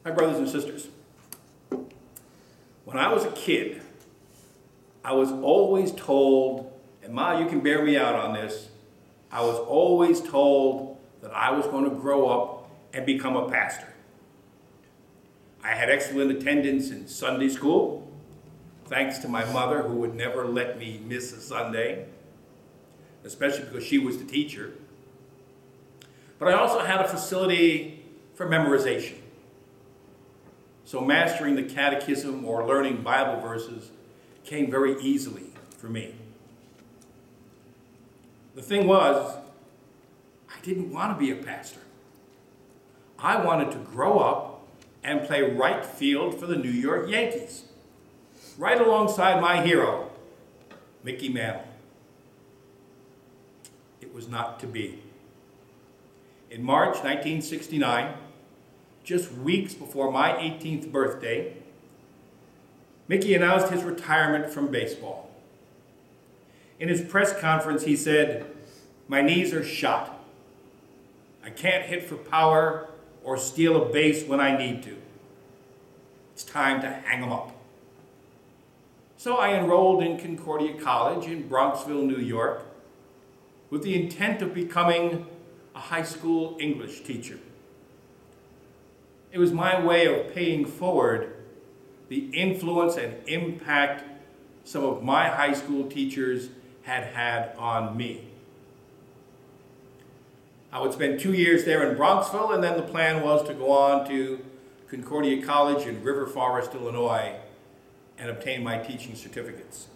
My brothers and sisters, when I was a kid, I was always told, and Ma, you can bear me out on this, I was always told that I was going to grow up and become a pastor. I had excellent attendance in Sunday school, thanks to my mother who would never let me miss a Sunday, especially because she was the teacher. But I also had a facility for memorization. So mastering the catechism or learning Bible verses came very easily for me. The thing was, I didn't want to be a pastor. I wanted to grow up and play right field for the New York Yankees, right alongside my hero, Mickey Mantle. It was not to be. In March 1969, just weeks before my 18th birthday, Mickey announced his retirement from baseball. In his press conference, he said, "My knees are shot. I can't hit for power or steal a base when I need to. It's time to hang 'em up." So I enrolled in Concordia College in Bronxville, New York, with the intent of becoming a high school English teacher. It was my way of paying forward the influence and impact some of my high school teachers had had on me. I would spend 2 years there in Bronxville, and then the plan was to go on to Concordia College in River Forest, Illinois, and obtain my teaching certificates.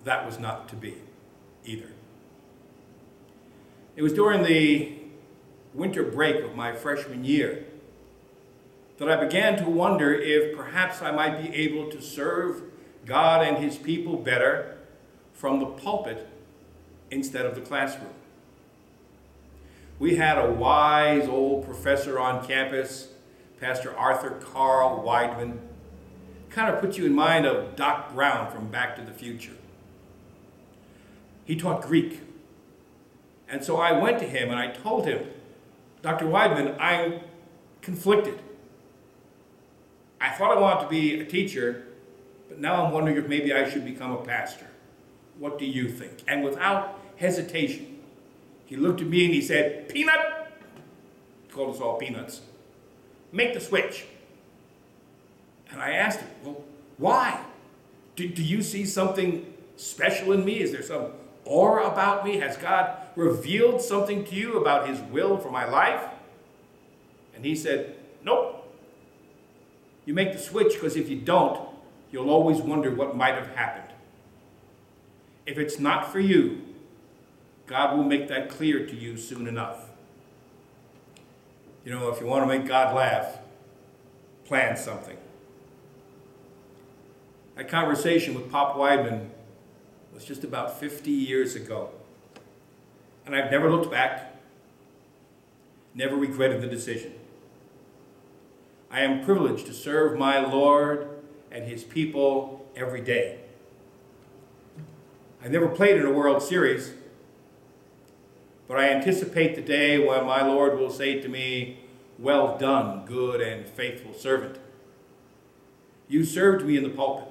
That was not to be either. It was during the winter break of my freshman year that I began to wonder if perhaps I might be able to serve God and his people better from the pulpit instead of the classroom. We had a wise old professor on campus, Pastor Arthur Carl Weidman. Kind of put you in mind of Doc Brown from Back to the Future. He taught Greek. And so I went to him and I told him, "Dr. Weidman, I'm conflicted. I thought I wanted to be a teacher, but now I'm wondering if maybe I should become a pastor. What do you think?" And without hesitation, he looked at me and he said, "Peanut," he called us all peanuts, "make the switch." And I asked him, "Well, why? Do you see something special in me? Is there some aura about me? Has God revealed something to you about his will for my life?" And he said, "Nope. You make the switch because if you don't, you'll always wonder what might have happened. If it's not for you, God will make that clear to you soon enough." You know, if you want to make God laugh, plan something. That conversation with Pop Weidman was just about 50 years ago. And I've never looked back, never regretted the decision. I am privileged to serve my Lord and his people every day. I never played in a World Series, but I anticipate the day when my Lord will say to me, "Well done, good and faithful servant. You served me in the pulpit.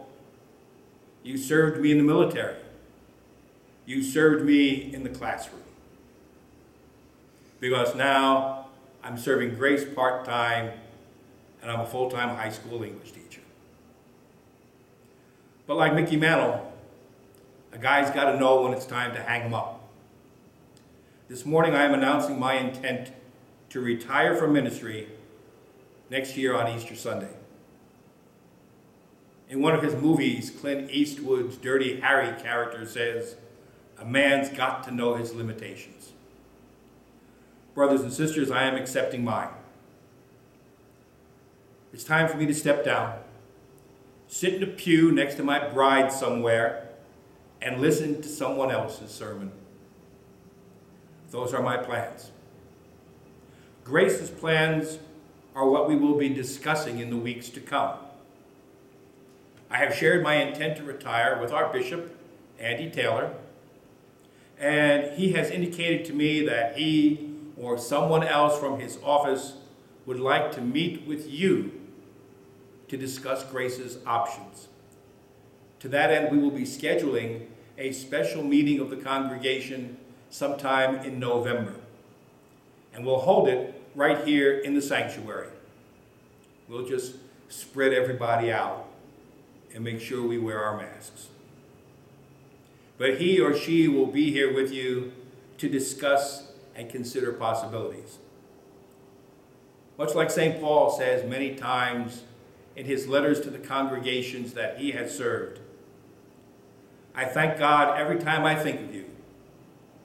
You served me in the military. You served me in the classroom." Because now I'm serving Grace part-time and I'm a full-time high school English teacher. But like Mickey Mantle, a guy's got to know when it's time to hang him up. This morning I am announcing my intent to retire from ministry next year on Easter Sunday. In one of his movies, Clint Eastwood's Dirty Harry character says, "A man's got to know his limitations." Brothers and sisters, I am accepting mine. It's time for me to step down, sit in a pew next to my bride somewhere, and listen to someone else's sermon. Those are my plans. Grace's plans are what we will be discussing in the weeks to come. I have shared my intent to retire with our bishop, Andy Taylor, and he has indicated to me that he or someone else from his office would like to meet with you to discuss Grace's options. To that end, we will be scheduling a special meeting of the congregation sometime in November. And we'll hold it right here in the sanctuary. We'll just spread everybody out and make sure we wear our masks. But he or she will be here with you to discuss and consider possibilities. Much like St. Paul says many times in his letters to the congregations that he has served, I thank God every time I think of you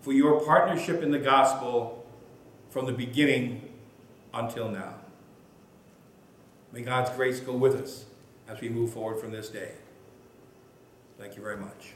for your partnership in the gospel from the beginning until now. May God's grace go with us as we move forward from this day. Thank you very much.